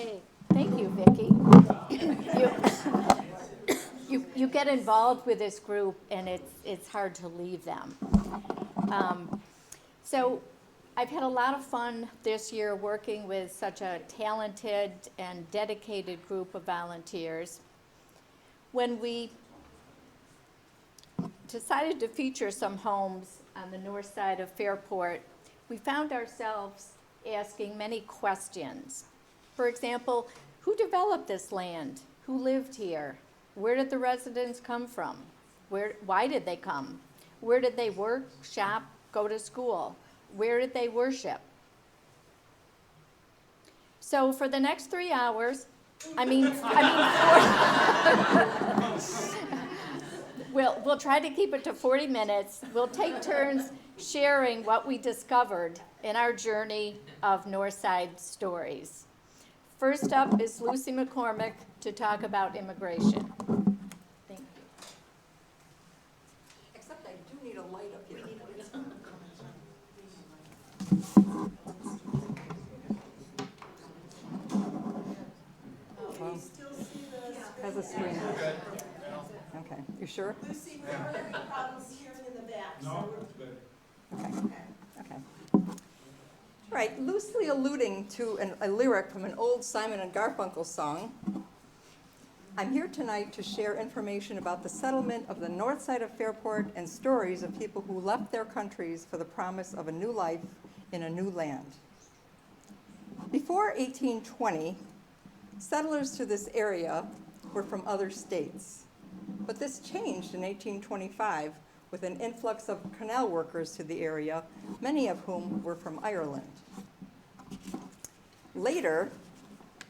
Hey, thank you, Vicki. You get involved with this group, and it's hard to leave them. So I've had a lot of fun this year working with such a talented and dedicated group of volunteers. When we decided to feature some homes on the north side of Fairport, we found ourselves asking many questions. For example, who developed this land? Who lived here? Where did the residents come from? Why did they come? Where did they work, shop, go to school? Where did they worship? So for the next 3 hours, we'll try to keep it to 40 minutes. We'll take turns sharing what we discovered in our journey of Northside stories. First up is Lucy McCormick to talk about immigration. Thank you. Except I do need a light up here. Can you still see the Has a screen. Okay, you sure? Lucy, we're having problems hearing in the back. No, it's good. Okay. Right, loosely alluding to a lyric from an old Simon and Garfunkel song, I'm here tonight to share information about the settlement of the north side of Fairport and stories of people who left their countries for the promise of a new life in a new land. Before 1820, settlers to this area were from other states, but this changed in 1825 with an influx of canal workers to the area, many of whom were from Ireland. Later,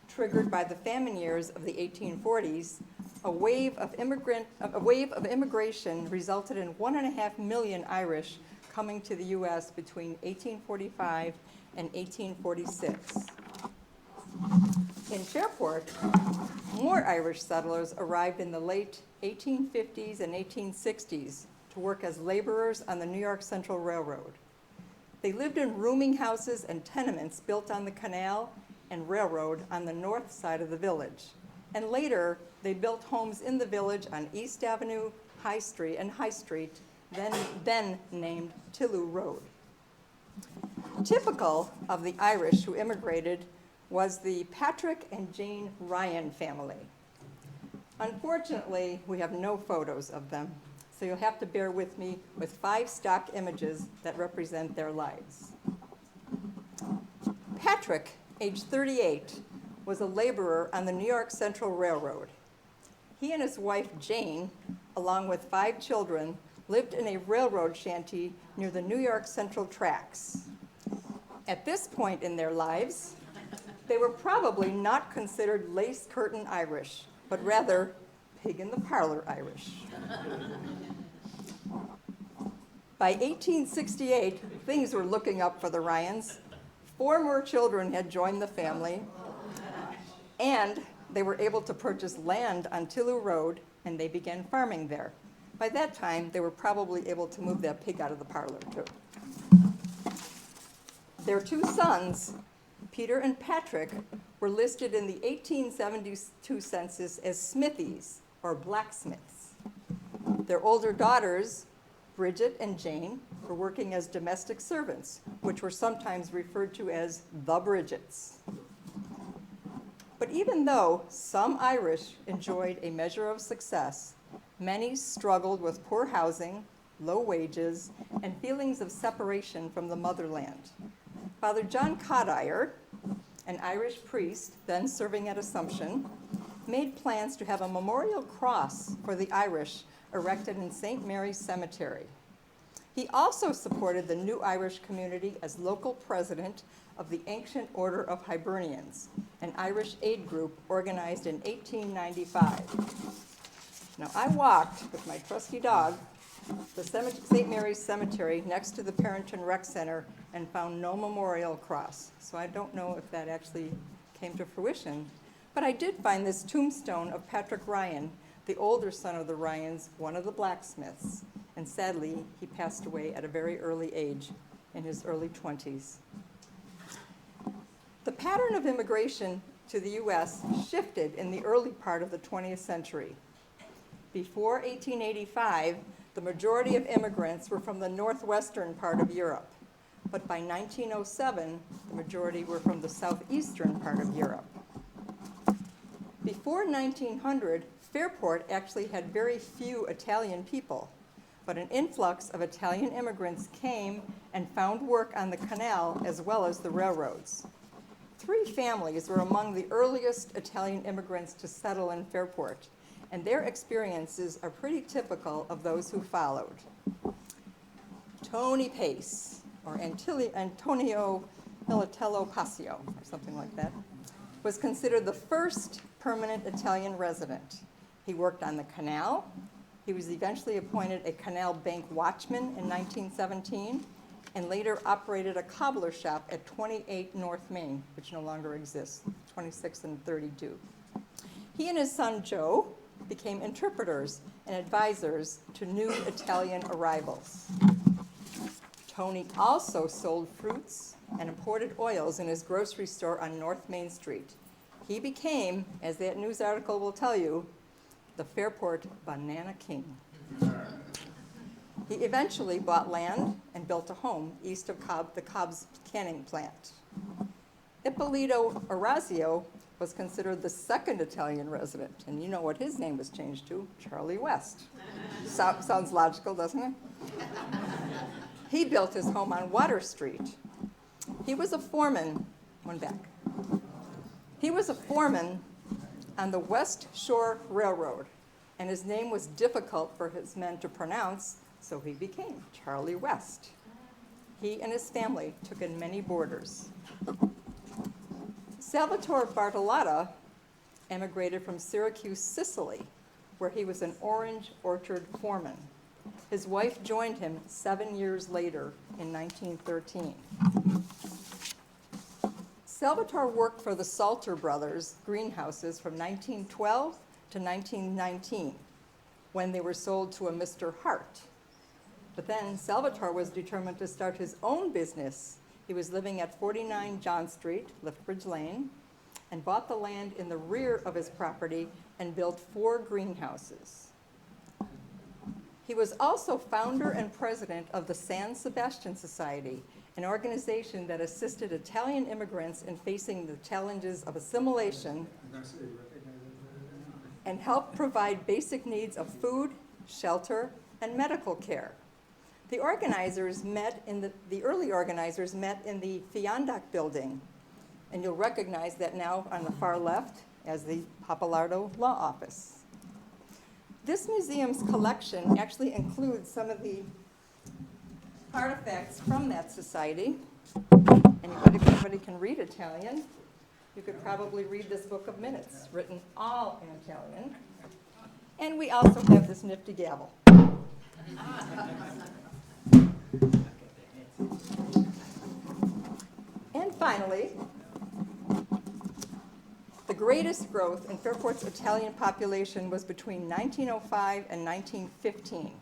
triggered by the famine years of the 1840s, a wave of immigration resulted in 1.5 million Irish coming to the U.S. between 1845 and 1846. In Fairport, more Irish settlers arrived in the late 1850s and 1860s to work as laborers on the New York Central Railroad. They lived in rooming houses and tenements built on the canal and railroad on the north side of the village. And later, they built homes in the village on East Avenue, High Street, then named Tilloo Road. Typical of the Irish who immigrated was the Patrick and Jane Ryan family. Unfortunately, we have no photos of them, so you'll have to bear with me with 5 stock images that represent their lives. Patrick, age 38, was a laborer on the New York Central Railroad. He and his wife, Jane, along with 5 children, lived in a railroad shanty near the New York Central tracks. At this point in their lives, they were probably not considered lace curtain Irish, but rather pig in the parlor Irish. By 1868, things were looking up for the Ryans. 4 more children had joined the family, and they were able to purchase land on Tilloo Road, and they began farming there. By that time, they were probably able to move that pig out of the parlor, too. Their 2 sons, Peter and Patrick, were listed in the 1872 census as smithies, or blacksmiths. Their older daughters, Bridget and Jane, were working as domestic servants, which were sometimes referred to as the Bridgets. But even though some Irish enjoyed a measure of success, many struggled with poor housing, low wages, and feelings of separation from the motherland. Father John Codire, an Irish priest then serving at Assumption, made plans to have a memorial cross for the Irish erected in St. Mary's Cemetery. He also supported the New Irish Community as local president of the Ancient Order of Hibernians, an Irish aid group organized in 1895. Now, I walked with my trusty dog the St. Mary's Cemetery next to the Perinton Rec Center and found no memorial cross. So I don't know if that actually came to fruition. But I did find this tombstone of Patrick Ryan, the older son of the Ryans, one of the blacksmiths. And sadly, he passed away at a very early age, in his early 20s. The pattern of immigration to the U.S. shifted in the early part of the 20th century. Before 1885, the majority of immigrants were from the northwestern part of Europe, but by 1907, the majority were from the southeastern part of Europe. Before 1900, Fairport actually had very few Italian people, but an influx of Italian immigrants came and found work on the canal as well as the railroads. 3 families were among the earliest Italian immigrants to settle in Fairport, and their experiences are pretty typical of those who followed. Tony Pace, or Antonio Militello Passio, or something like that, was considered the first permanent Italian resident. He worked on the canal. He was eventually appointed a canal bank watchman in 1917, and later operated a cobbler shop at 28 North Main, which no longer exists, 26 and 32. He and his son Joe became interpreters and advisors to new Italian arrivals. Tony also sold fruits and imported oils in his grocery store on North Main Street. He became, as that news article will tell you, the Fairport Banana King. He eventually bought land and built a home east of the Cobb's canning plant. Ippolito Orazio was considered the second Italian resident, and you know what his name was changed to? Charlie West. Sounds logical, doesn't it? He built his home on Water Street. He was a foreman, He was a foreman on the West Shore Railroad, and his name was difficult for his men to pronounce, so he became Charlie West. He and his family took in many boarders. Salvatore Bartolotta emigrated from Syracuse, Sicily, where he was an orange orchard foreman. His wife joined him 7 years later in 1913. Salvatore worked for the Salter Brothers greenhouses from 1912 to 1919, when they were sold to a Mr. Hart. But then Salvatore was determined to start his own business. He was living at 49 John Street, Liftbridge Lane, and bought the land in the rear of his property and built 4 greenhouses. He was also founder and president of the San Sebastian Society, an organization that assisted Italian immigrants in facing the challenges of assimilation and helped provide basic needs of food, shelter, and medical care. The early organizers met in the Fiondoc Building, and you'll recognize that now on the far left as the Pappalardo Law Office. This museum's collection actually includes some of the artifacts from that society. If anybody can read Italian, you could probably read this book of minutes, written all in Italian. And we also have this nifty gavel. And finally, the greatest growth in Fairport's Italian population was between 1905 and 1915.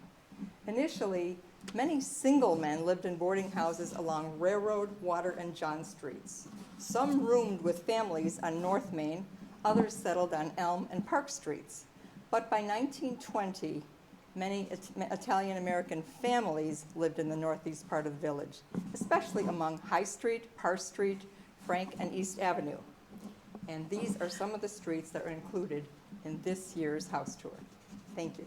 Initially, many single men lived in boarding houses along Railroad, Water, and John Streets. Some roomed with families on North Main, others settled on Elm and Park Streets. But by 1920, many Italian American families lived in the northeast part of the village, especially among High Street, Parr Street, Frank, and East Avenue. And these are some of the streets that are included in this year's house tour. Thank you.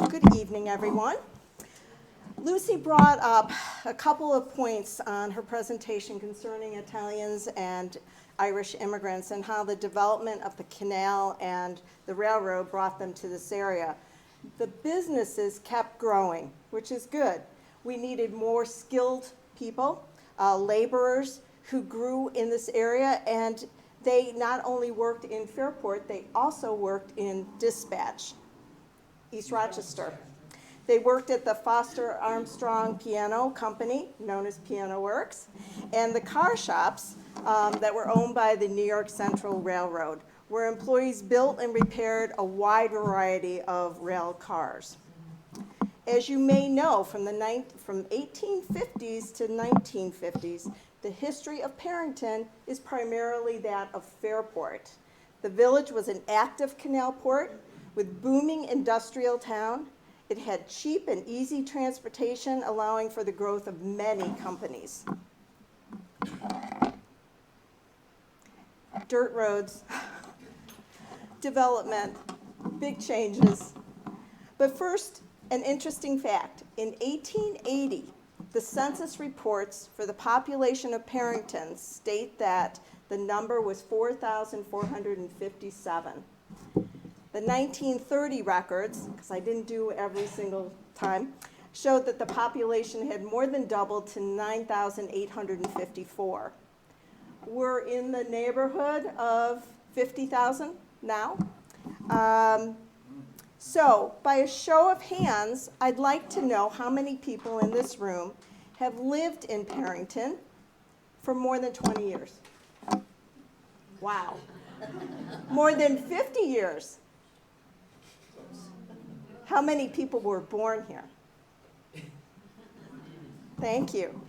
Good evening, everyone. Lucy brought up a couple of points on her presentation concerning Italians and Irish immigrants and how the development of the canal and the railroad brought them to this area. The businesses kept growing, which is good. We needed more skilled people, laborers who grew in this area, and they not only worked in Fairport, they also worked in Dispatch, East Rochester. They worked at the Foster Armstrong Piano Company, known as Piano Works, and the car shops that were owned by the New York Central Railroad, where employees built and repaired a wide variety of rail cars. As you may know, from 1850s to 1950s, the history of Perinton is primarily that of Fairport. The village was an active canal port with booming industrial town. It had cheap and easy transportation, allowing for the growth of many companies. Dirt roads, development, big changes. But first, an interesting fact. In 1880, the census reports for the population of Perinton state that the number was 4,457. The 1930 records, because I didn't do every single time, showed that the population had more than doubled to 9,854. We're in the neighborhood of 50,000 now. So, by a show of hands, I'd like to know how many people in this room have lived in Perinton for more than 20 years. Wow. More than 50 years. How many people were born here? Thank you.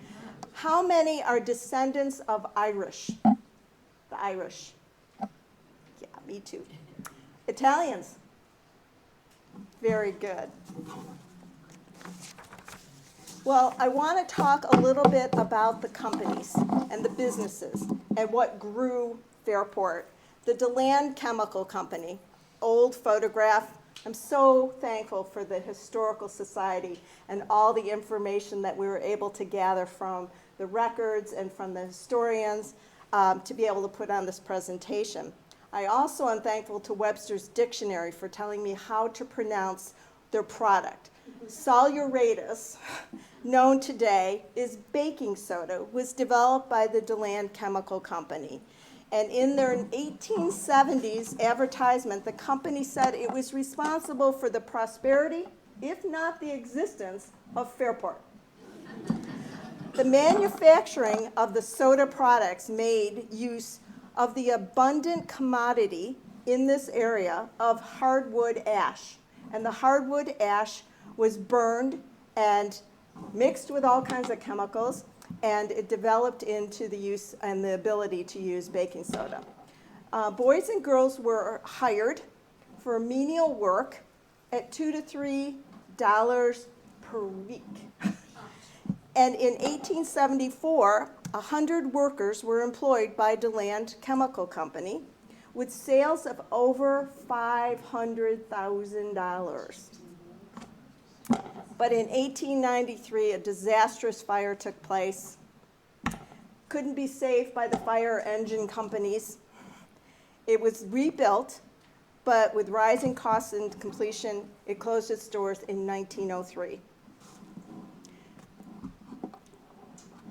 How many are descendants of Irish? The Irish. Yeah, me too. Italians. Very good. Well, I want to talk a little bit about the companies and the businesses and what grew Fairport. The DeLand Chemical Company, old photograph. I'm so thankful for the Historical Society and all the information that we were able to gather from the records and from the historians to be able to put on this presentation. I also am thankful to Webster's Dictionary for telling me how to pronounce their product. Saleratus, known today, is baking soda, was developed by the DeLand Chemical Company. And in their 1870s advertisement, the company said it was responsible for the prosperity, if not the existence, of Fairport. The manufacturing of the soda products made use of the abundant commodity in this area of hardwood ash. And the hardwood ash was burned and mixed with all kinds of chemicals, and it developed into the use and the ability to use baking soda. Boys and girls were hired for menial work at $2 to $3 per week. And in 1874, 100 workers were employed by DeLand Chemical Company with sales of over $500,000. But in 1893, a disastrous fire took place. Couldn't be saved by the fire engine companies. It was rebuilt, but with rising costs and completion, it closed its doors in 1903.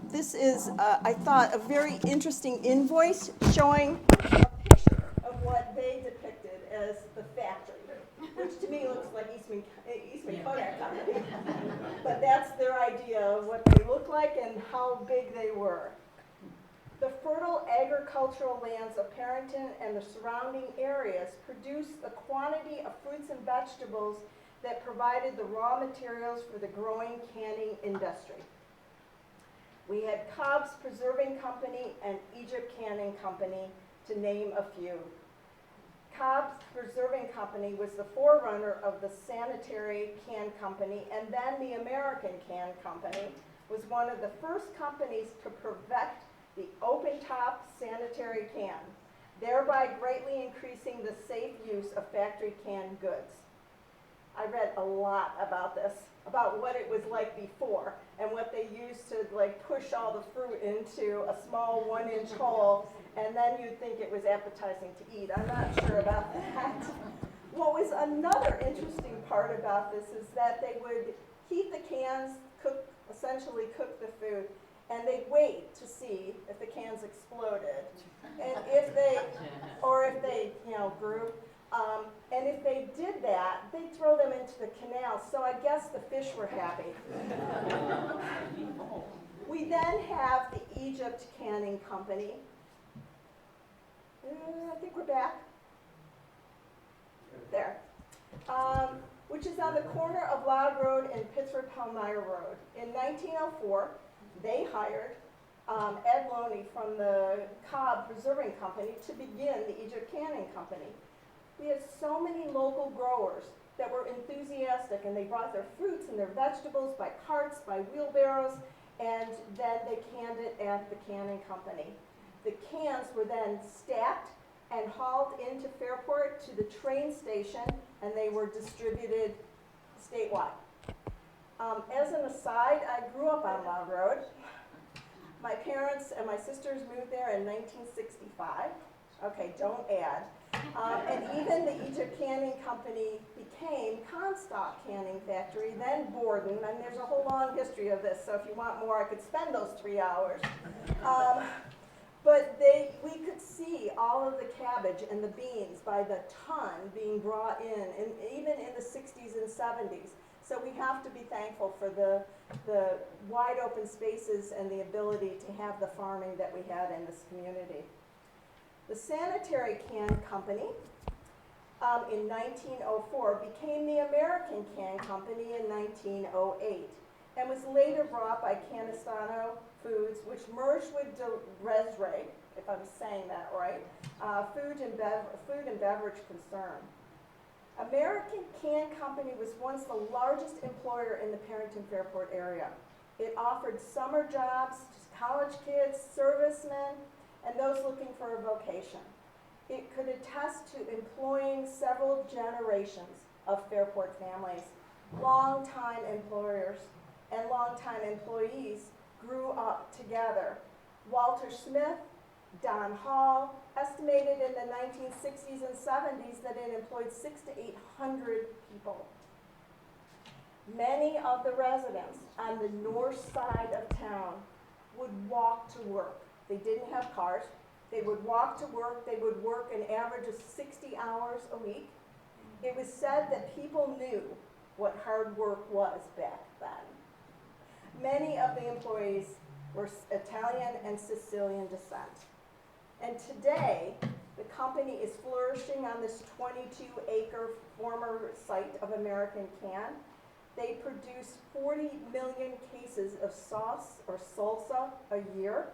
This is, I thought, a very interesting invoice showing a picture of what they depicted as the factory, which to me looks like Eastman Kodak Company. But that's their idea of what they look like and how big they were. The fertile agricultural lands of Perinton and the surrounding areas produced a quantity of fruits and vegetables that provided the raw materials for the growing canning industry. We had Cobb's Preserving Company and Egypt Canning Company, to name a few. Cobb's Preserving Company was the forerunner of the Sanitary Can Company, and then the American Can Company was one of the first companies to perfect the open-top sanitary can, thereby greatly increasing the safe use of factory canned goods. I read a lot about this, about what it was like before, and what they used to push all the fruit into a small 1-inch hole, and then you'd think it was appetizing to eat. I'm not sure about that. What was another interesting part about this is that they would heat the cans, essentially cook the food, and they'd wait to see if the cans exploded, and if they grew. And if they did that, they'd throw them into the canal, so I guess the fish were happy. We then have the Egypt Canning Company. I think we're back. There. Which is on the corner of Loud Road and Pittsford-Palmyra Road. In 1904, they hired Ed Loney from the Cobb Preserving Company to begin the Egypt Canning Company. We had so many local growers that were enthusiastic, and they brought their fruits and their vegetables by carts, by wheelbarrows, and then they canned it at the canning company. The cans were then stacked and hauled into Fairport to the train station, and they were distributed statewide. As an aside, I grew up on Loud Road. My parents and my sisters moved there in 1965. Okay, don't add. And even the Egypt Canning Company became Comstock Canning Factory, then Borden, and there's a whole long history of this, so if you want more, I could spend those 3 hours. But we could see all of the cabbage and the beans by the ton being brought in, and even in the 60s and 70s. So we have to be thankful for the wide open spaces and the ability to have the farming that we had in this community. The Sanitary Can Company in 1904 became the American Can Company in 1908 and was later bought by Canistano Foods, which merged with Resre, if I'm saying that right, food and beverage concern. American Can Company was once the largest employer in the Perinton-Fairport area. It offered summer jobs to college kids, servicemen, and those looking for a vocation. It could attest to employing several generations of Fairport families. Longtime employers and longtime employees grew up together. Walter Smith, Don Hall, estimated in the 1960s and 70s that it employed 600 to 800 people. Many of the residents on the north side of town would walk to work. They didn't have cars. They would walk to work. They would work an average of 60 hours a week. It was said that people knew what hard work was back then. Many of the employees were Italian and Sicilian descent. And today, the company is flourishing on this 22-acre former site of American Can. They produce 40 million cases of sauce or salsa a year.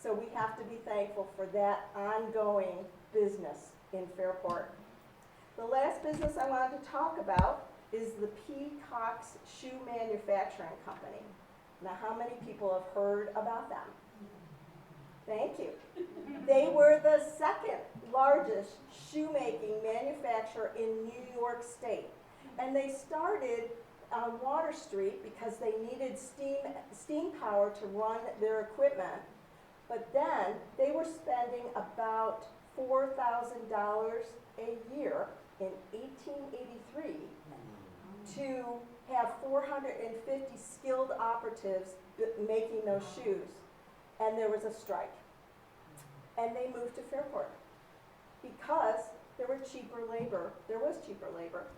So we have to be thankful for that ongoing business in Fairport. The last business I wanted to talk about is the Peacock's Shoe Manufacturing Company. Now, how many people have heard about them? Thank you. They were the second largest shoemaking manufacturer in New York State. And they started on Water Street because they needed steam power to run their equipment. But then they were spending about $4,000 a year in 1883 to have 450 skilled operatives making those shoes. And there was a strike. And they moved to Fairport because there was cheaper labor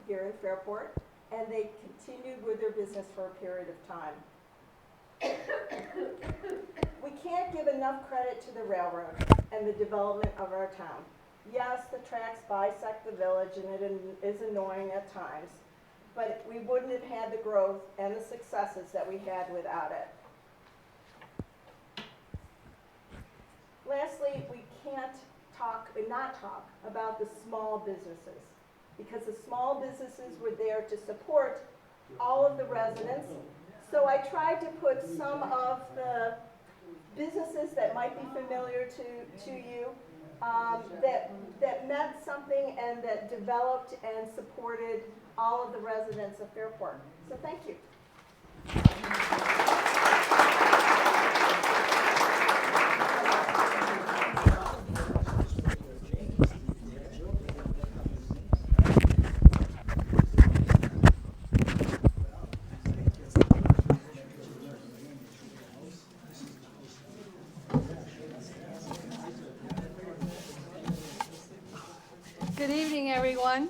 here in Fairport, and they continued with their business for a period of time. We can't give enough credit to the railroad and the development of our town. Yes, the tracks bisect the village, and it is annoying at times, but we wouldn't have had the growth and the successes that we had without it. Lastly, we can't not talk about the small businesses, because the small businesses were there to support all of the residents. So I tried to put some of the businesses that might be familiar to you, that meant something and that developed and supported all of the residents of Fairport. So thank you. Good evening, everyone.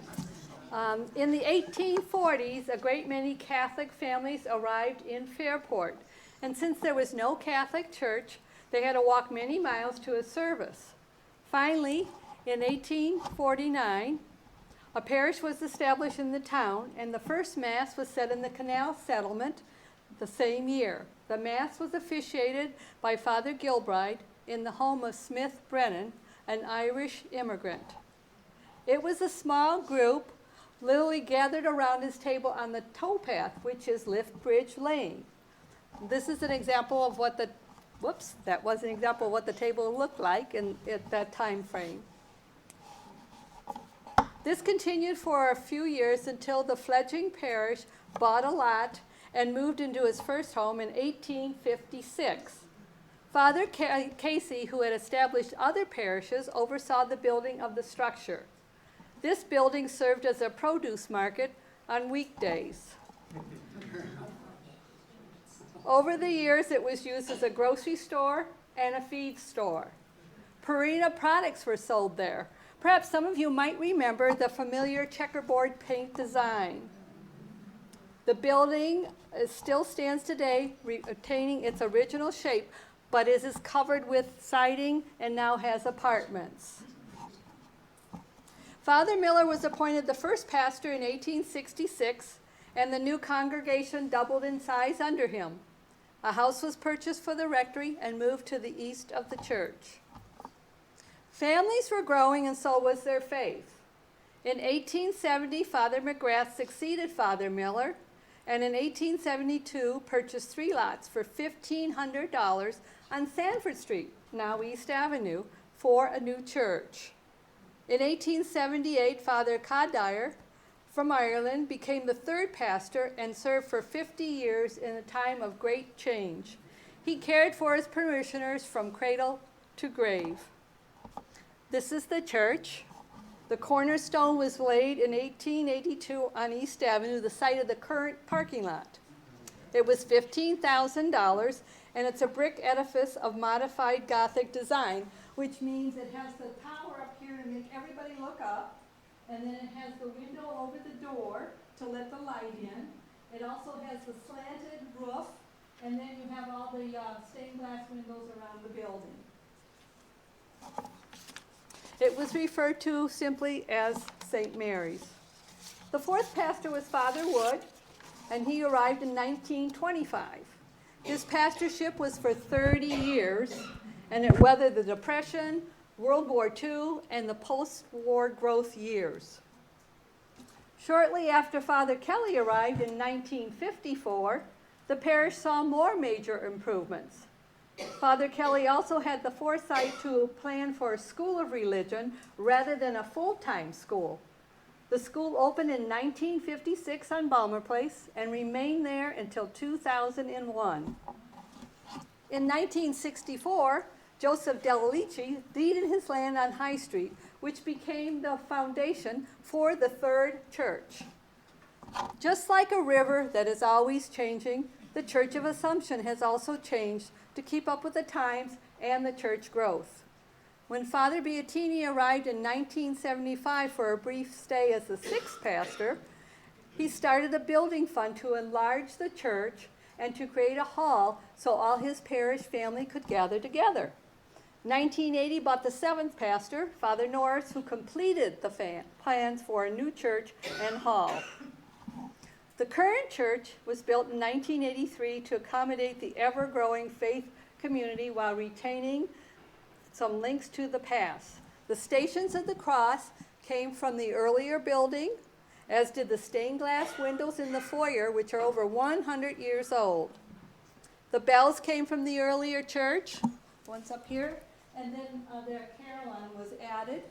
In the 1840s, a great many Catholic families arrived in Fairport. And since there was no Catholic church, they had to walk many miles to a service. Finally, in 1849, a parish was established in the town, and the first Mass was said in the canal settlement the same year. The Mass was officiated by Father Gilbride in the home of Smith Brennan, an Irish immigrant. It was a small group literally gathered around his table on the towpath, which is Lift Bridge Lane. This is an example of what the, that was an example of what the table looked like at that time frame. This continued for a few years until the fledgling parish bought a lot and moved into his first home in 1856. Father Casey, who had established other parishes, oversaw the building of the structure. This building served as a produce market on weekdays. Over the years, it was used as a grocery store and a feed store. Perinton products were sold there. Perhaps some of you might remember the familiar checkerboard paint design. The building still stands today, retaining its original shape, but it is covered with siding and now has apartments. Father Miller was appointed the first pastor in 1866, and the new congregation doubled in size under him. A house was purchased for the rectory and moved to the east of the church. Families were growing, and so was their faith. In 1870, Father McGrath succeeded Father Miller, and in 1872 purchased 3 lots for $1,500 on Sanford Street, now East Avenue, for a new church. In 1878, Father Codire from Ireland became the 3rd pastor and served for 50 years in a time of great change. He cared for his parishioners from cradle to grave. This is the church. The cornerstone was laid in 1882 on East Avenue, the site of the current parking lot. It was $15,000, and it's a brick edifice of modified Gothic design, which means it has the tower up here to make everybody look up, and then it has the window over the door to let the light in. It also has the slanted roof, and then you have all the stained glass windows around the building. It was referred to simply as St. Mary's. The 4th pastor was Father Wood, and he arrived in 1925. His pastorship was for 30 years, and it weathered the Depression, World War II, and the post-war growth years. Shortly after Father Kelly arrived in 1954, the parish saw more major improvements. Father Kelly also had the foresight to plan for a school of religion rather than a full-time school. The school opened in 1956 on Balmer Place and remained there until 2001. In 1964, Joseph Delalici deeded his land on High Street, which became the foundation for the 3rd church. Just like a river that is always changing, the Church of Assumption has also changed to keep up with the times and the church growth. When Father Beattini arrived in 1975 for a brief stay as the 6th pastor, he started a building fund to enlarge the church and to create a hall so all his parish family could gather together. 1980 brought the 7th pastor, Father Norris, who completed the plans for a new church and hall. The current church was built in 1983 to accommodate the ever-growing faith community while retaining some links to the past. The Stations of the Cross came from the earlier building, as did the stained glass windows in the foyer, which are over 100 years old. The bells came from the earlier church, one's up here, and then their carillon was added.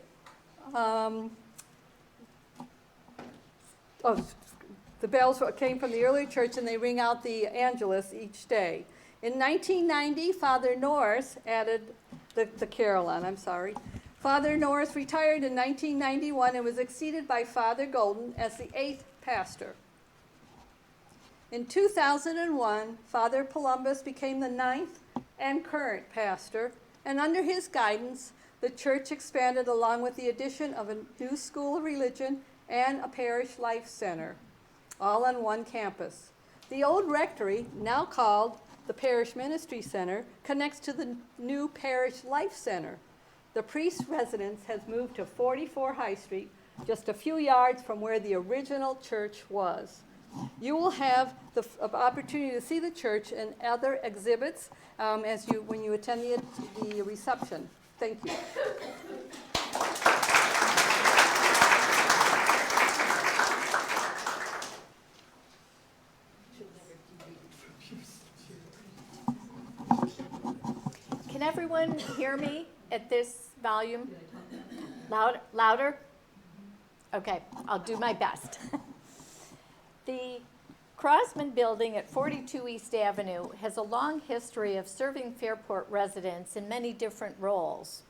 The bells came from the early church, and they ring out the Angelus each day. In 1990, Father Norris added the carillon, Father Norris retired in 1991 and was succeeded by Father Golden as the 8th pastor. In 2001, Father Columbus became the 9th and current pastor, and under his guidance, the church expanded along with the addition of a new school of religion and a parish life center, all on one campus. The old rectory, now called the Parish Ministry Center, connects to the new Parish Life Center. The priest's residence has moved to 44 High Street, just a few yards from where the original church was. You will have the opportunity to see the church and other exhibits when you attend the reception. Thank you. Can everyone hear me at this volume? Louder? Okay, I'll do my best. The Crossman Building at 42 East Avenue has a long history of serving Fairport residents in many different roles.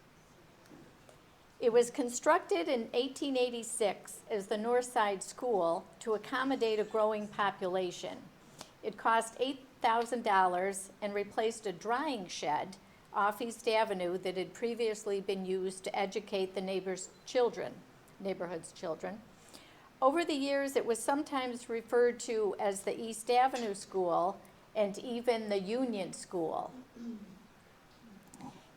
It was constructed in 1886 as the Northside School to accommodate a growing population. It cost $8,000 and replaced a drying shed off East Avenue that had previously been used to educate the neighborhood's children. Over the years, it was sometimes referred to as the East Avenue School and even the Union School.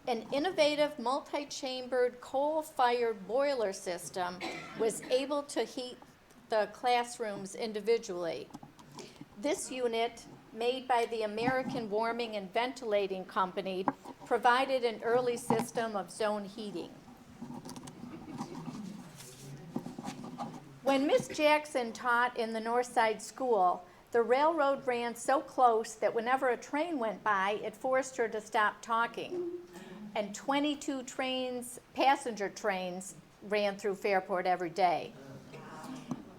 An innovative multi-chambered coal-fired boiler system was able to heat the classrooms individually. This unit, made by the American Warming and Ventilating Company, provided an early system of zone heating. When Miss Jackson taught in the Northside School, the railroad ran so close that whenever a train went by, it forced her to stop talking. And 22 passenger trains ran through Fairport every day.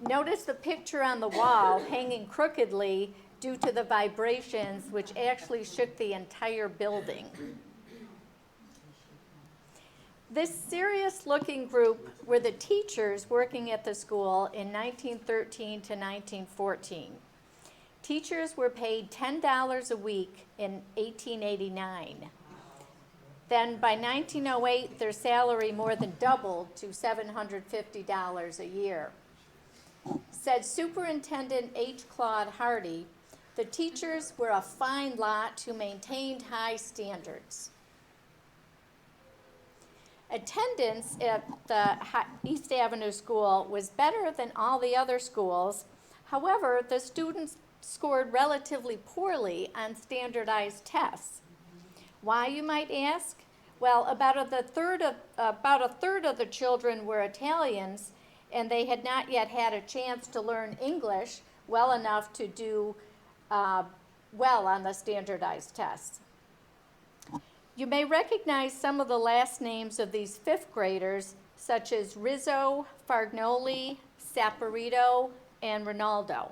Notice the picture on the wall hanging crookedly due to the vibrations which actually shook the entire building. This serious-looking group were the teachers working at the school in 1913 to 1914. Teachers were paid $10 a week in 1889. Then by 1908, their salary more than doubled to $750 a year. Said Superintendent H. Claude Hardy, the teachers were a fine lot who maintained high standards. Attendance at the East Avenue School was better than all the other schools. However, the students scored relatively poorly on standardized tests. Why, you might ask? Well, about a third of the children were Italians, and they had not yet had a chance to learn English well enough to do well on the standardized tests. You may recognize some of the last names of these fifth graders, such as Rizzo, Fargnoli, Saporito, and Rinaldo.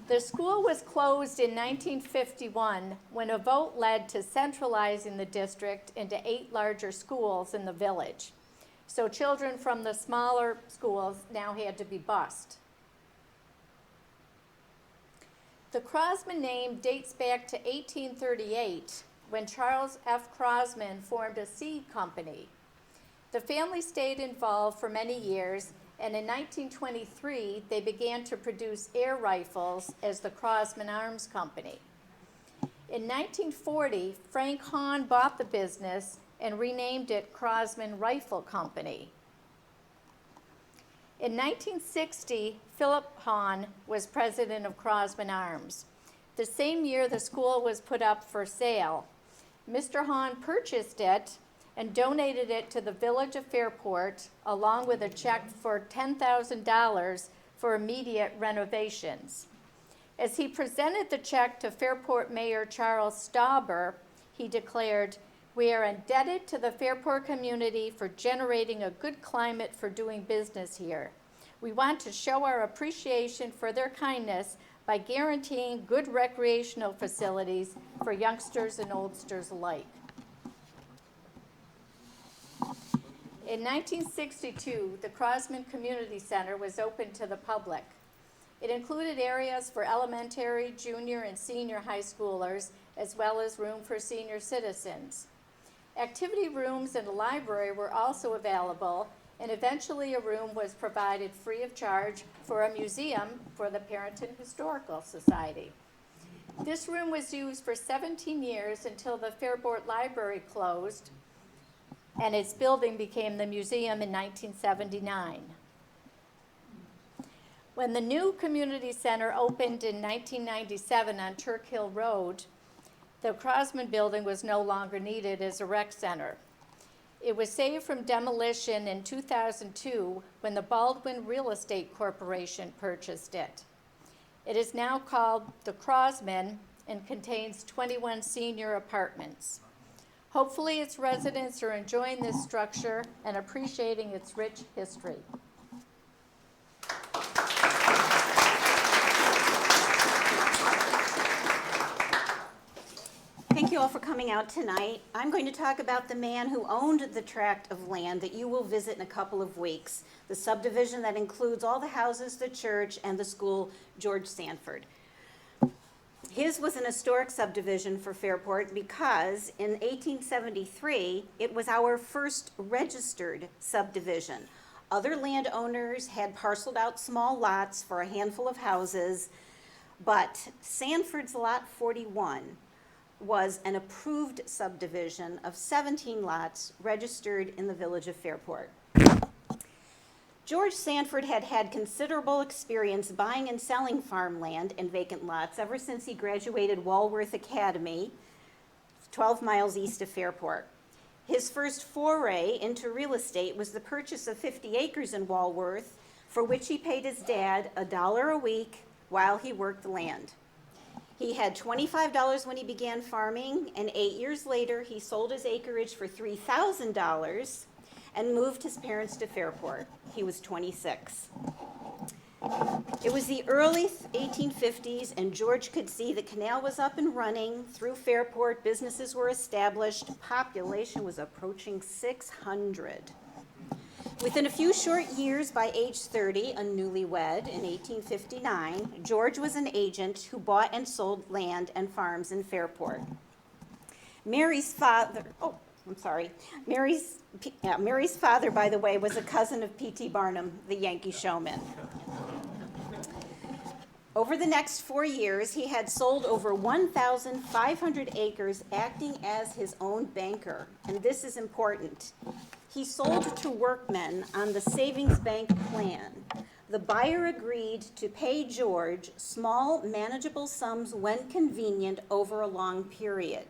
The school was closed in 1951 when a vote led to centralizing the district into 8 larger schools in the village. So children from the smaller schools now had to be bused. The Crossman name dates back to 1838 when Charles F. Crossman formed a seed company. The family stayed involved for many years, and in 1923 they began to produce air rifles as the Crossman Arms Company. In 1940, Frank Hahn bought the business and renamed it Crossman Rifle Company. In 1960, Philip Hahn was president of Crossman Arms. The same year the school was put up for sale. Mr. Hahn purchased it and donated it to the village of Fairport, along with a check for $10,000 for immediate renovations. As he presented the check to Fairport Mayor Charles Stauber, he declared, "We are indebted to the Fairport community for generating a good climate for doing business here. We want to show our appreciation for their kindness by guaranteeing good recreational facilities for youngsters and oldsters alike." In 1962, the Crossman Community Center was open to the public. It included areas for elementary, junior, and senior high schoolers, as well as room for senior citizens. Activity rooms and a library were also available, and eventually a room was provided free of charge for a museum for the Perinton Historical Society. This room was used for 17 years until the Fairport Library closed, and its building became the museum in 1979. When the new community center opened in 1997 on Turk Hill Road, the Crossman Building was no longer needed as a rec center. It was saved from demolition in 2002 when the Baldwin Real Estate Corporation purchased it. It is now called the Crossman and contains 21 senior apartments. Hopefully its residents are enjoying this structure and appreciating its rich history. Thank you all for coming out tonight. I'm going to talk about the man who owned the tract of land that you will visit in a couple of weeks, the subdivision that includes all the houses, the church, and the school, George Sanford. His was an historic subdivision for Fairport because in 1873, it was our first registered subdivision. Other landowners had parceled out small lots for a handful of houses, but Sanford's Lot 41 was an approved subdivision of 17 lots registered in the village of Fairport. George Sanford had had considerable experience buying and selling farmland and vacant lots ever since he graduated Walworth Academy, 12 miles east of Fairport. His first foray into real estate was the purchase of 50 acres in Walworth, for which he paid his dad $1 a week while he worked the land. He had $25 when he began farming, and 8 years later, he sold his acreage for $3,000 and moved his parents to Fairport. He was 26. It was the early 1850s, and George could see the canal was up and running through Fairport. Businesses were established. Population was approaching 600. Within a few short years, by age 30, a newlywed in 1859, George was an agent who bought and sold land and farms in Fairport. Mary's father, Mary's father, by the way, was a cousin of P.T. Barnum, the Yankee showman. Over the next 4 years, he had sold over 1,500 acres, acting as his own banker. And this is important. He sold to workmen on the savings bank plan. The buyer agreed to pay George small, manageable sums when convenient over a long period.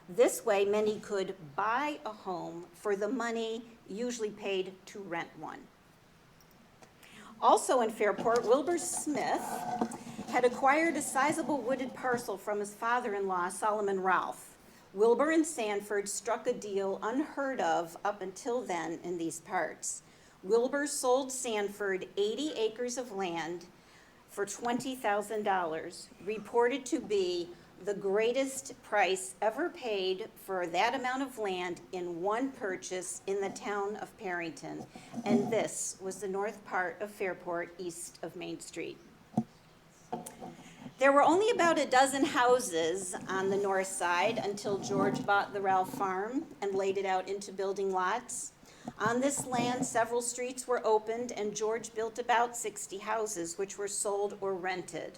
This way, many could buy a home for the money usually paid to rent one. Also in Fairport, Wilbur Smith had acquired a sizable wooded parcel from his father-in-law, Solomon Ralph. Wilbur and Sanford struck a deal unheard of up until then in these parts. Wilbur sold Sanford 80 acres of land for $20,000, reported to be the greatest price ever paid for that amount of land in one purchase in the town of Perinton. And this was the north part of Fairport, east of Main Street. There were only about a dozen houses on the north side until George bought the Ralph farm and laid it out into building lots. On this land, several streets were opened, and George built about 60 houses, which were sold or rented.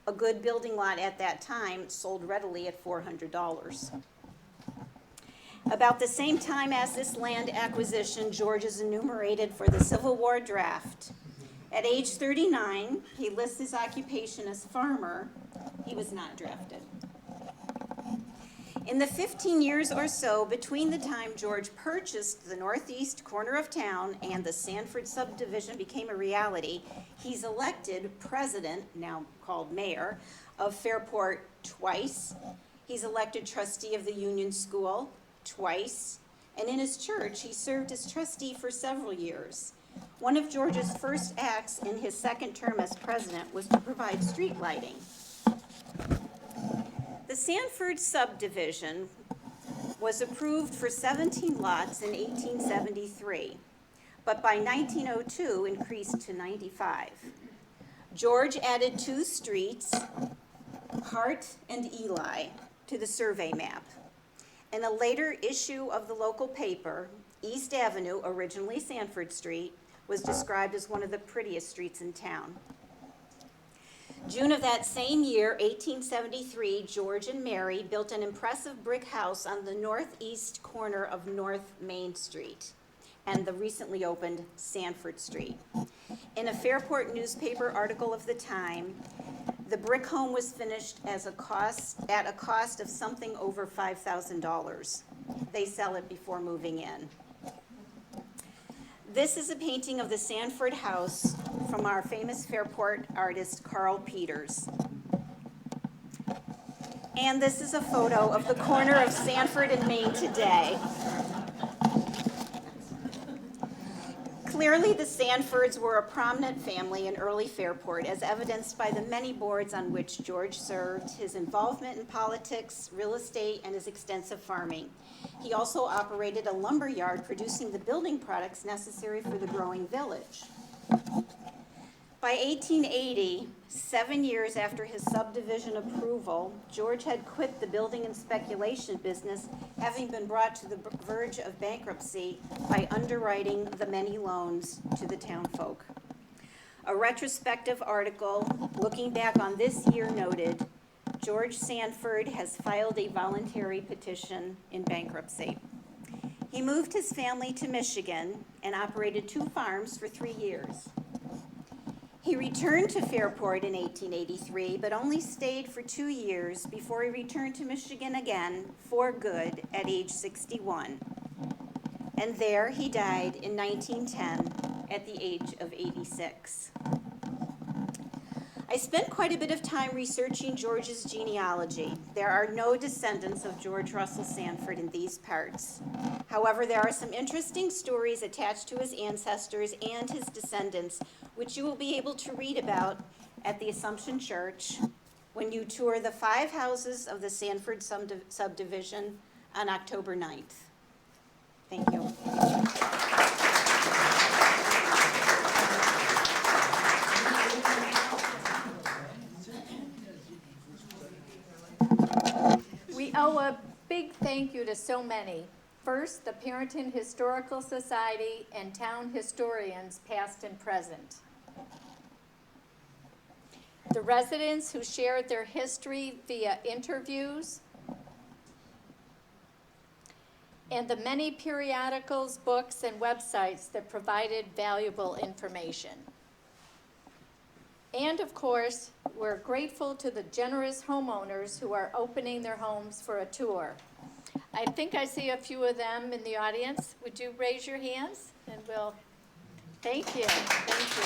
A good building lot at that time sold readily at $400. About the same time as this land acquisition, George is enumerated for the Civil War draft. At age 39, he lists his occupation as farmer. He was not drafted. In the 15 years or so between the time George purchased the northeast corner of town and the Sanford subdivision became a reality, he's elected president, now called mayor, of Fairport twice. He's elected trustee of the Union School twice. And in his church, he served as trustee for several years. One of George's first acts in his second term as president was to provide street lighting. The Sanford subdivision was approved for 17 lots in 1873, but by 1902 increased to 95. George added 2 streets, Hart and Eli, to the survey map. In a later issue of the local paper, East Avenue, originally Sanford Street, was described as one of the prettiest streets in town. June of that same year, 1873, George and Mary built an impressive brick house on the northeast corner of North Main Street and the recently opened Sanford Street. In a Fairport newspaper article of the time, the brick home was finished at a cost of something over $5,000. They sell it before moving in. This is a painting of the Sanford house from our famous Fairport artist, Carl Peters. And this is a photo of the corner of Sanford and Main today. Clearly, the Sanfords were a prominent family in early Fairport, as evidenced by the many boards on which George served, his involvement in politics, real estate, and his extensive farming. He also operated a lumber yard producing the building products necessary for the growing village. By 1880, 7 years after his subdivision approval, George had quit the building and speculation business, having been brought to the verge of bankruptcy by underwriting the many loans to the townfolk. A retrospective article looking back on this year noted, George Sanford has filed a voluntary petition in bankruptcy. He moved his family to Michigan and operated 2 farms for 3 years. He returned to Fairport in 1883, but only stayed for 2 years before he returned to Michigan again for good at age 61. And there he died in 1910 at the age of 86. I spent quite a bit of time researching George's genealogy. There are no descendants of George Russell Sanford in these parts. However, there are some interesting stories attached to his ancestors and his descendants, which you will be able to read about at the Assumption Church when you tour the 5 houses of the Sanford subdivision on October 9th. Thank you. We owe a big thank you to so many. First, the Perinton Historical Society and town historians, past and present. The residents who shared their history via interviews, and the many periodicals, books, and websites that provided valuable information. And of course, we're grateful to the generous homeowners who are opening their homes for a tour. I think I see a few of them in the audience. Would you raise your hands? And we'll, thank you, thank you.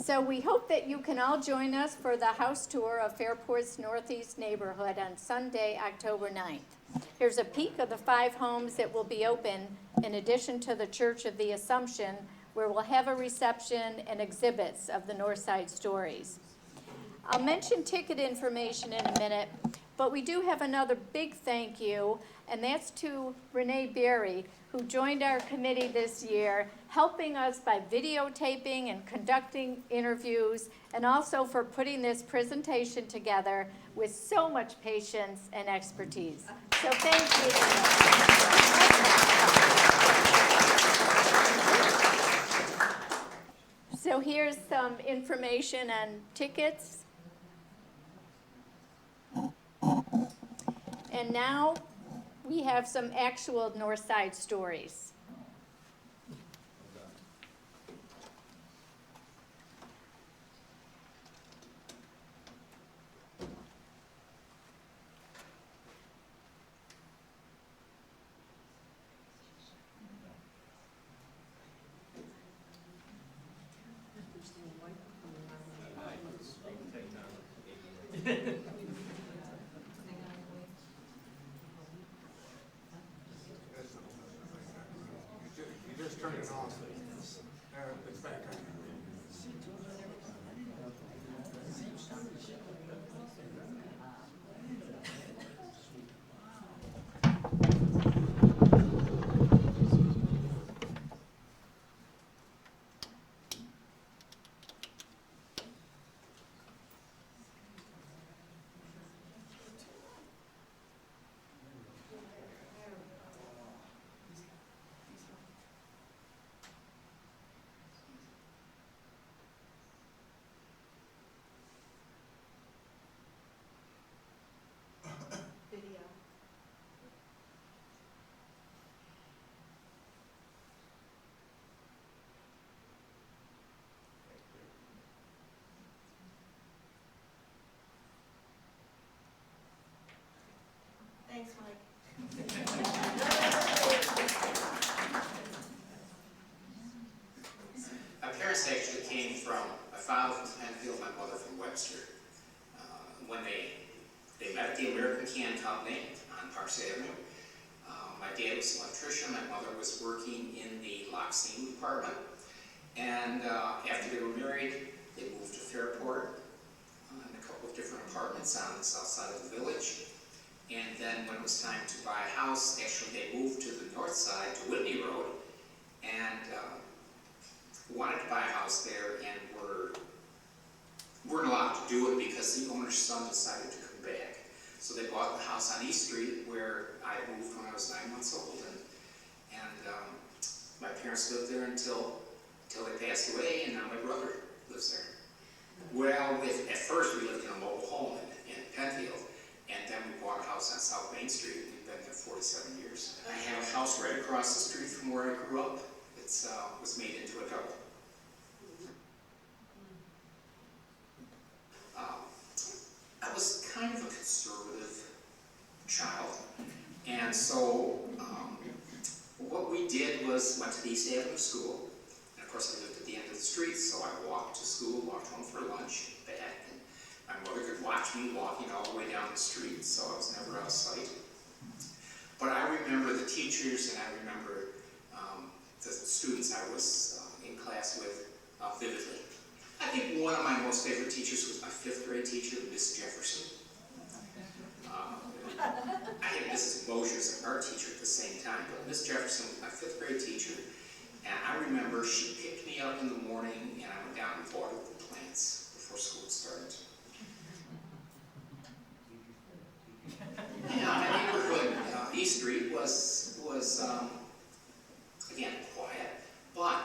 So we hope that you can all join us for the house tour of Fairport's Northeast neighborhood on Sunday, October 9th. Here's a peek of the 5 homes that will be open in addition to the Church of the Assumption, where we'll have a reception and exhibits of the Northside stories. I'll mention ticket information in a minute, but we do have another big thank you, and that's to Renee Berry, who joined our committee this year, helping us by videotaping and conducting interviews, and also for putting this presentation together with so much patience and expertise. So thank you. So here's some information on tickets. And now we have some actual Northside stories. Turn it off. It's back on. Thanks, Mike. My parents actually came from, my father from Sanford, my mother from Webster. When they met at the American Can Company on Parks Avenue. My dad was an electrician, my mother was working in the lock seam department. And after they were married, they moved to Fairport in a couple of different apartments on the south side of the village. And then when it was time to buy a house, actually they moved to the north side, to Whitney Road, and wanted to buy a house there and weren't allowed to do it because the owner's son decided to come back. So they bought the house on East Street where I moved when I was 9 months old, and my parents lived there until they passed away, and now my brother lives there. Well, at first we lived in a mobile home in Penfield, and then we bought a house on South Main Street, and we've been there 47 years. I have a house right across the street from where I grew up. It was made into a double. I was kind of a conservative child, and so what we did was went to the East Avenue School, and of course I lived at the end of the street, so I walked to school, walked home for lunch, back, and my mother could watch me walking all the way down the street, so I was never out of sight. But I remember the teachers, and I remember the students I was in class with vividly. I think one of my most favorite teachers was my 5th grade teacher, Miss Jefferson. I had Mrs. Mosher as an art teacher at the same time, but Miss Jefferson was my 5th grade teacher, and I remember she picked me up in the morning and I went down and watered the plants before school started. Yeah, my neighborhood, East Street, was again, quiet, but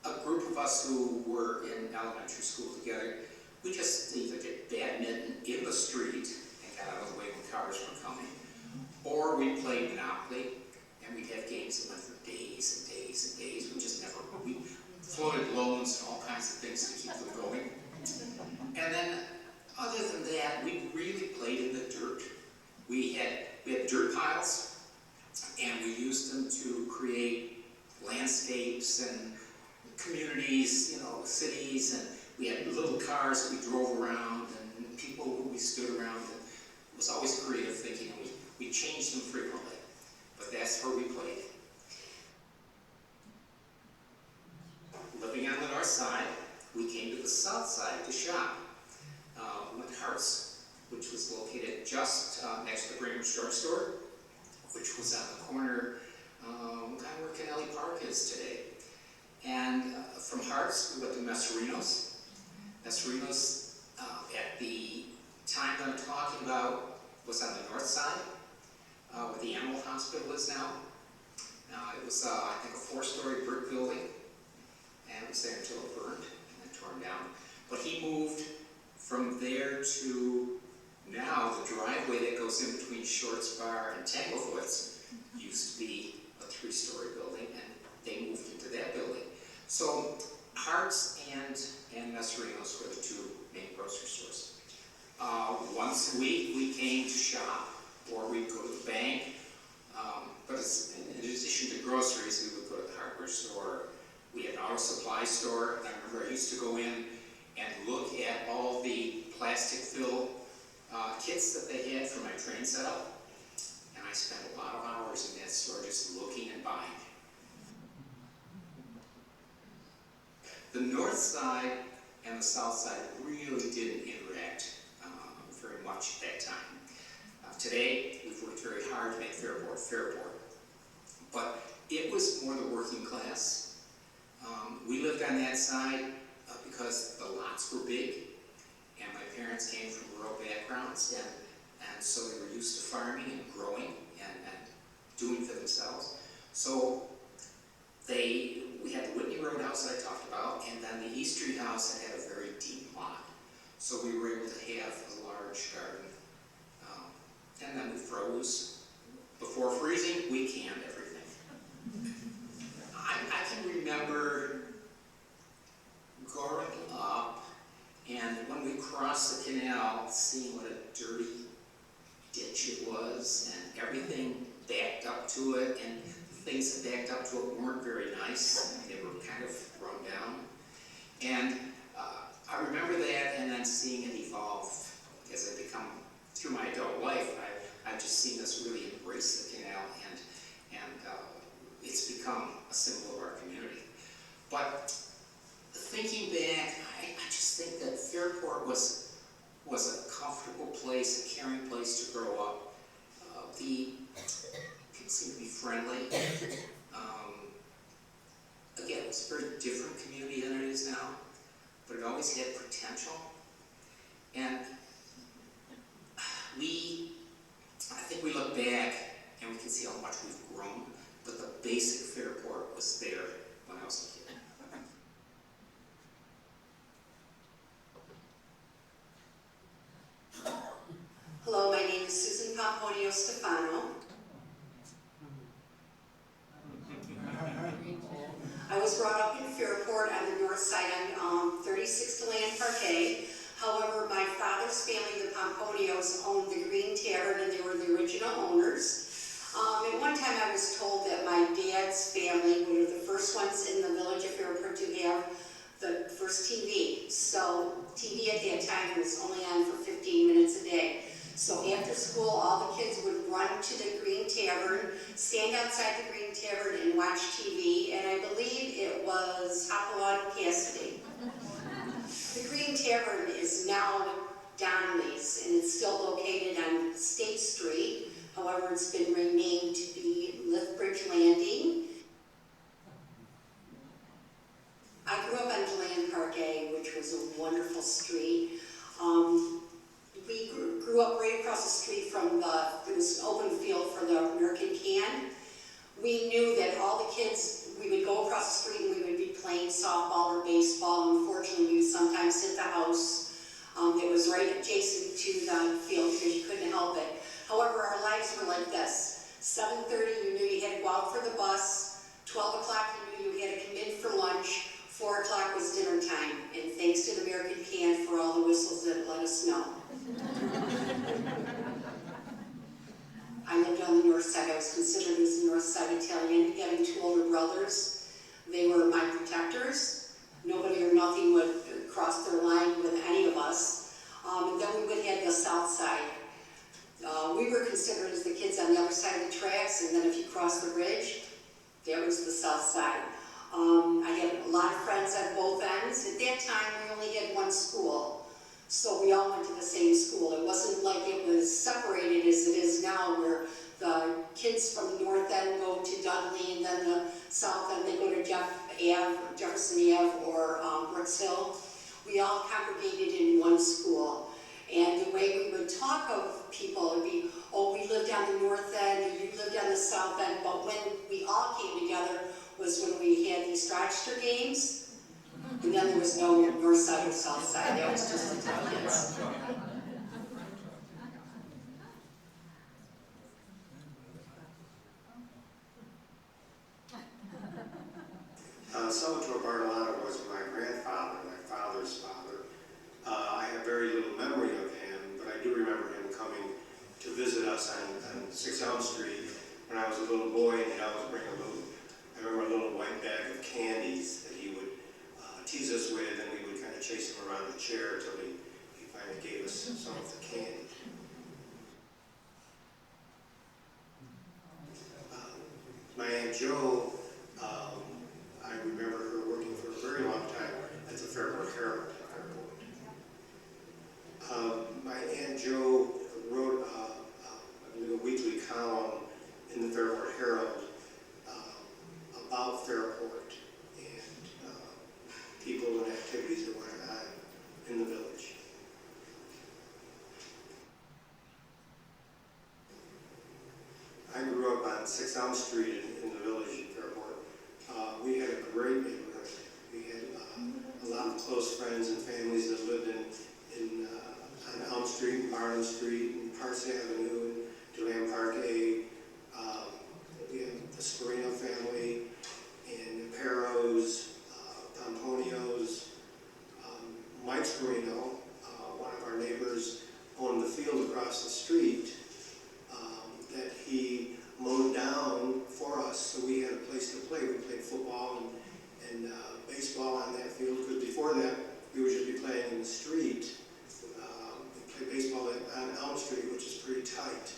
a group of us who were in elementary school together, we just either did badminton in the street and got out of the way when cars were coming, or we played Monopoly, and we'd have games that went for days and days and days. We floated loans and all kinds of things to keep them going. And then, other than that, we really played in the dirt. We had dirt piles, and we used them to create landscapes and communities, cities, and we had little cars that we drove around, and people who we stood around, and it was always creative thinking, and we changed them frequently, but that's where we played. Living on the north side, we came to the south side to shop. We went to Hart's, which was located just next to the Greenwich Drugstore, which was on the corner, kind of where Kennelly Park is today. And from Hart's, we went to Messerino's. Messerino's, at the time that I'm talking about, was on the north side, where the animal hospital is now. It was, I think, a 4-story brick building, and it was there until it burned and then torn down. But he moved from there to now the driveway that goes in between Shortspire and Tanglefoot's used to be a 3-story building, and they moved into that building. So Hart's and Messerino's were the 2 main grocery stores. Once a week we came to shop, or we'd go to the bank. But in addition to groceries, we would go to the hardware store. We had an auto supply store, and I remember I used to go in and look at all the plastic fill kits that they had for my train setup. And I spent a lot of hours in that store just looking and buying. The north side and the south side really didn't interact very much at that time. Today, we've worked very hard to make Fairport Fairport, but it was more the working class. We lived on that side because the lots were big, and my parents came from rural backgrounds, and so they were used to farming and growing and doing for themselves. So we had the Whitney Road house that I talked about, and then the East Street house that had a very deep lot. So we were able to have a large garden. And then we froze. Before freezing, we canned everything. I can remember growing up, and when we crossed the canal, seeing what a dirty ditch it was, and everything backed up to it, and the things that backed up to it weren't very nice. They were kind of run down. And I remember that, and then seeing it evolve as I become, through my adult life, I've just seen us really embrace the canal, and it's become a symbol of our community. But thinking back, I just think that Fairport was a comfortable place, a caring place to grow up. The kids seemed to be friendly. Again, it was a very different community than it is now, but it always had potential. And I think we look back and we can see how much we've grown, but the basic Fairport was there when I was a kid. Hello, my name is Susan Pomponio Stefano. I was brought up in Fairport on the north side on 36 DeLand Parquet. However, my father's family, the Pomponios, owned the Green Tavern, and they were the original owners. At one time I was told that my dad's family were the first ones in the village of Fairport to have the first TV. So TV at that time was only on for 15 minutes a day. So after school, all the kids would run to the Green Tavern, stand outside the Green Tavern and watch TV, and I believe it was Hopalong Cassidy. The Green Tavern is now Donnelly's, and it's still located on State Street. However, it's been renamed to be Lithbridge Landing. I grew up on DeLand Parquet, which was a wonderful street. We grew up right across the street from it was an open field for the American can. We knew that all the kids, we would go across the street and we would be playing softball or baseball. Unfortunately, we would sometimes hit the house that was right adjacent to the field because you couldn't help it. However, our lives were like this. 7:30, you knew you had to go out for the bus. 12 o'clock, you knew you had to come in for lunch. 4 o'clock was dinner time. And thanks to the American Can for all the whistles that let us know. I lived on the north side. I was considered as a north side Italian, having 2 older brothers. They were my protectors. Nobody or nothing would cross their line with any of us. And then we would have the south side. We were considered as the kids on the other side of the tracks, and then if you crossed the bridge, that was the south side. I had a lot of friends on both ends. At that time, we only had one school, so we all went to the same school. It wasn't like it was separated as it is now, where the kids from the north end go to Dudley, and then the south end, they go to Jefferson Ave, or Brooks Hill. We all congregated in one school. And the way we would talk of people would be, oh, we lived on the north end, or you lived on the south end. But when we all came together was when we had these Rochester games, and then there was no north side or south side. That was just Italians. Salvatore Bartolotto was my grandfather, my father's father. I have very little memory of him, but I do remember him coming to visit us on 6 Elm Street when I was a little boy, and he'd always bring I remember a little white bag of candies that he would tease us with, and we would kind of chase him around the chair until he finally gave us some of the candy. My Aunt Jo, I remember her working for a very long time at the Fairport Herald. My Aunt Jo wrote I believe a weekly column in the Fairport Herald about Fairport and people and activities that went on in the village. I grew up on 6 Elm Street in the village in Fairport. We had a great neighborhood. We had a lot of close friends and families that lived on Elm Street, and Barnum Street, and Parks Avenue, and DeLand Parquet. We had the Scarino family, and the Perros, Pomponios. Mike Scarino, one of our neighbors, owned the field across the street, street. We play baseball on Elm Street, which is pretty tight.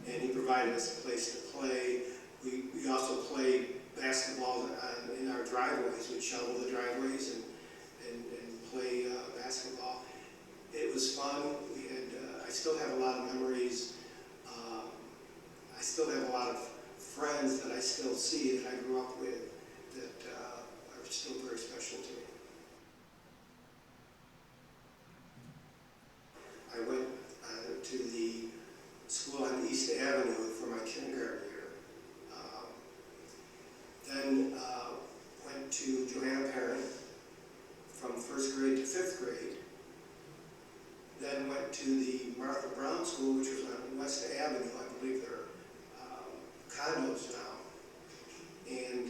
And he provided us a place to play. We also played basketball in our driveways. We'd shovel the driveways and play basketball. It was fun. We had, I still have a lot of memories. I still have a lot of friends that I still see that I grew up with that are still very special to me. I went to the school on East Avenue for my kindergarten year. Then went to Johanna Perinton from 1st grade to 5th grade. Then went to the Martha Brown School, which was on West Avenue. I believe they're condos now. And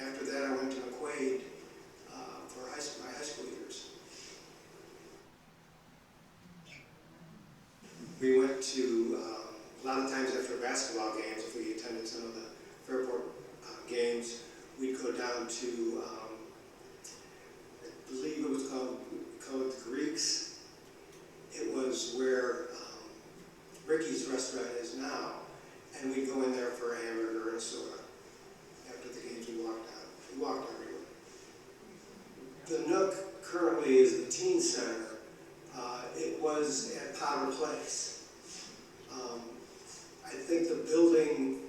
after that, I went to McQuaid for my high school years. We went to, a lot of times after basketball games, if we attended some of the Fairport games, we'd go down to, I believe it was called the Greeks. It was where Ricky's restaurant is now. And we'd go in there for a hamburger and a soda. After the games, we walked out. We walked everywhere. The Nook currently is the teen center. It was at Potter Place. I think the building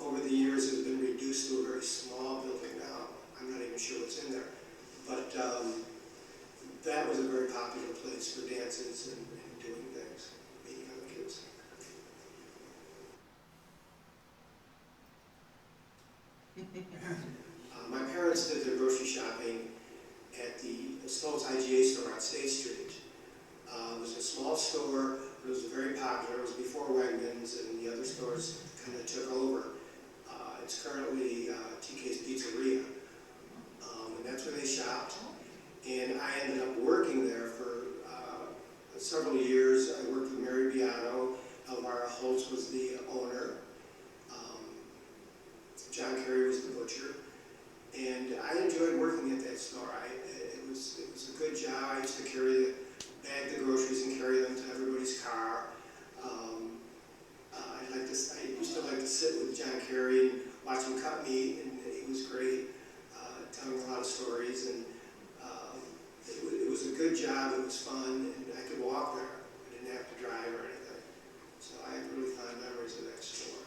over the years has been reduced to a very small building now. I'm not even sure what's in there. But that was a very popular place for dances and doing things, meeting other kids. My parents did their grocery shopping at the Stone's IGA store on State Street. It was a small store. It was very popular. It was before Wegmans and the other stores kind of took over. It's currently TK's Pizzeria, and that's where they shopped. And I ended up working there for several years. I worked with Mary Beato. Elvira Holtz was the owner. John Kerry was the butcher. And I enjoyed working at that store. It was a good job. I used to bag the groceries and carry them to everybody's car. I used to like to sit with John Kerry and watch him cut meat, and he was great, telling a lot of stories. And it was a good job. It was fun, and I could walk there. I didn't have to drive or anything. So I have really fond memories of that store.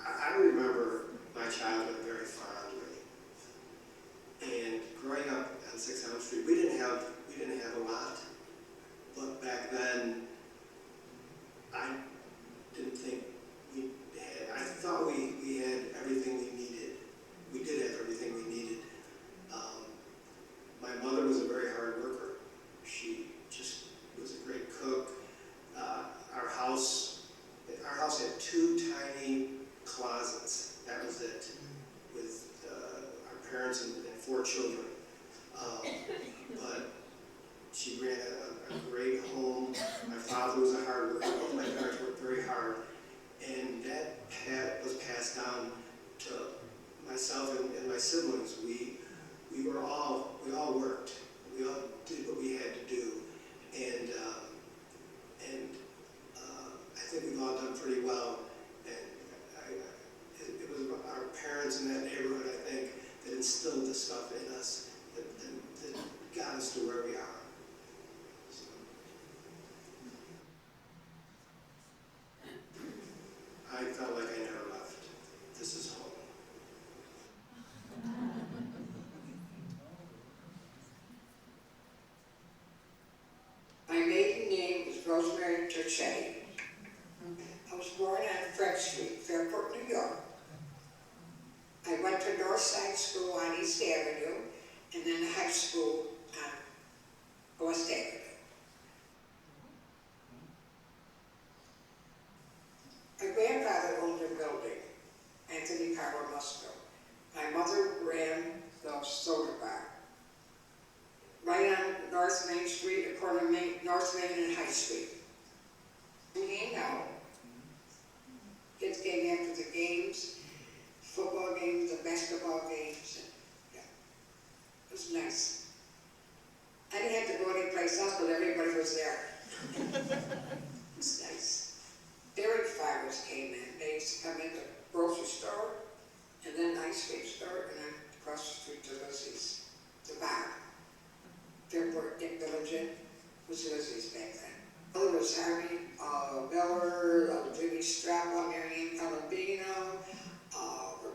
I remember my childhood very fondly. And growing up on 6th Elm Street, we didn't have a lot. But back then, I didn't think we had. I thought we had everything we needed. We did have everything we needed. My mother was a very hard worker. She just was a great cook. Our house had 2 tiny closets. That was it, with our parents and 4 children. But she ran a great home. My father was a hard worker. Both my parents worked very hard. And that was passed down to myself and my siblings. We all worked. We all did what we had to do. And I think we've all done pretty well. It was our parents in that neighborhood, I think, that instilled this stuff in us, that got us to where we are. So. I felt like I never left. This is home. My maiden name is Rosemary Turchetti. I was born on Fred Street, Fairport, New York. I went to Northside School on East Avenue, and then high school on West Avenue. My grandfather owned a building, Anthony Carver Musco. My mother ran the soda bar. Right on North Main Street, a corner of North Main and High Street. We hang out. Kids came after the games, football games, was nice. I didn't have to go anyplace else, but everybody was there. It was nice. Dairy farmers came in. They used to come in the grocery store, and then the ice cream store, and then across the street to Lizzie's, the bar. Fairport Village Inn was Lizzie's back then. There was Harvey Miller, Jimmy Strappa, Marianne Palladino,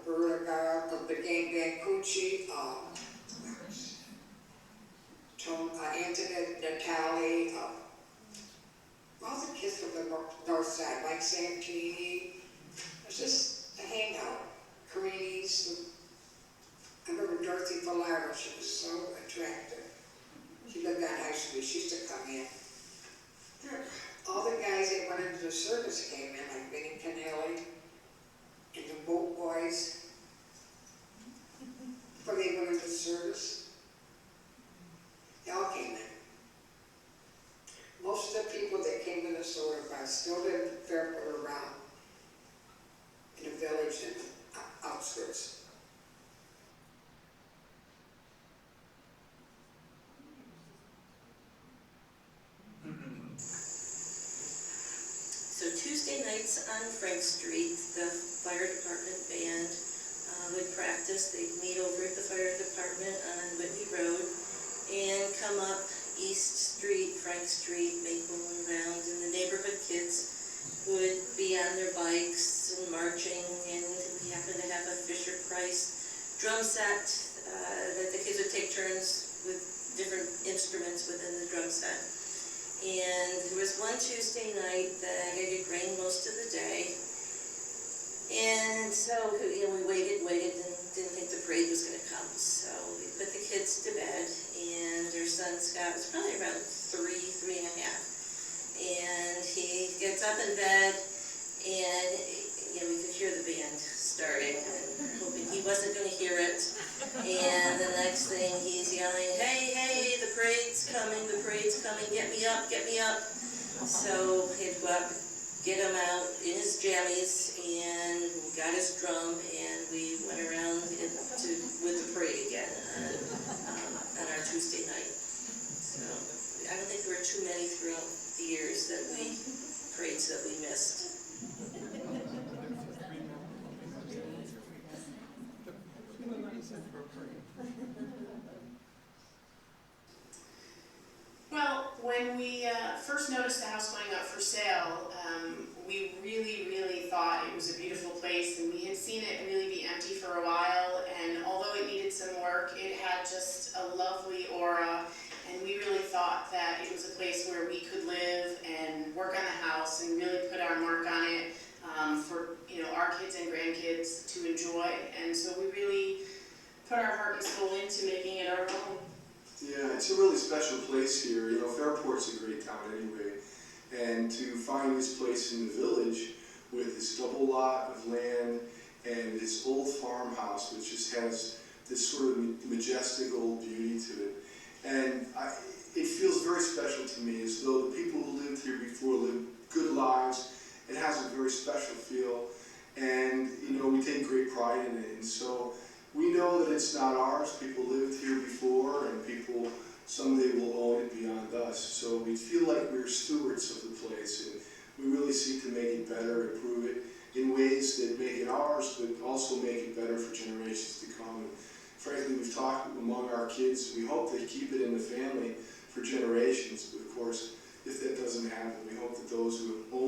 Roberta Garb, the Gang Bang Cucci, Antoinette Natali, all the kids from the north side, Mike Santini. It was just a hangout. Carini's. I remember Dorothy Valero, she was so attractive. She lived on High Street, she used to come in. All the guys that went into the service came in, like Benny Canelli and the Boat Boys. Before they went into service, they all came in. Most of the people that came to the soda bar still live in Fairport around in the village and outskirts. So Tuesday nights on Frank Street, the fire department band would practice. They'd meet over at the fire department on Whitney Road and come up East Street, Frank Street, make balloon rounds, and the neighborhood kids would be on their bikes and marching, and we happened to have a Fisher-Price drum set that the kids would take turns with different instruments within the drum set. And there was one Tuesday night that I did rain most of the day. And so, we waited, and didn't think the parade was going to come. So we put the kids to bed, and their son Scott was probably around 3 and a half. And he gets up in bed, and we could hear the band starting, and hoping he wasn't going to hear it. And the next thing he's yelling, hey, the parade's coming, get me up. So he'd go up, get him out in his jammies, and got his drum, and we went around with the parade again on our Tuesday night. So I don't think there were too many throughout the years parades that we missed. Well, when we first noticed the house going up for sale, we really thought it was a beautiful place, and we had seen it really be empty for a while, and although it needed some work, it had just a lovely aura, and we really thought that it was a place where we could live and work on the house and really put our mark on it for our kids and grandkids to enjoy, and so we really put our heart and soul into making it our home. Yeah, it's a really special place here. Fairport's a great town anyway. And to find this place in the village with this double lot of land and this old farmhouse which just has this sort of majestic old beauty to it. And it feels very special to me, as though the people who lived here before lived good lives. It has a very special feel. And, we take great pride in it. And so we know that it's not ours. People lived here before, and people someday will own it beyond us. So we feel like we're stewards of the place, and we really seek to make it better, improve it in ways that make it ours, but also make it better for generations to come. And frankly, we've talked among our kids. We hope they keep it in the family for generations. But of course, if that doesn't happen, we hope that those who own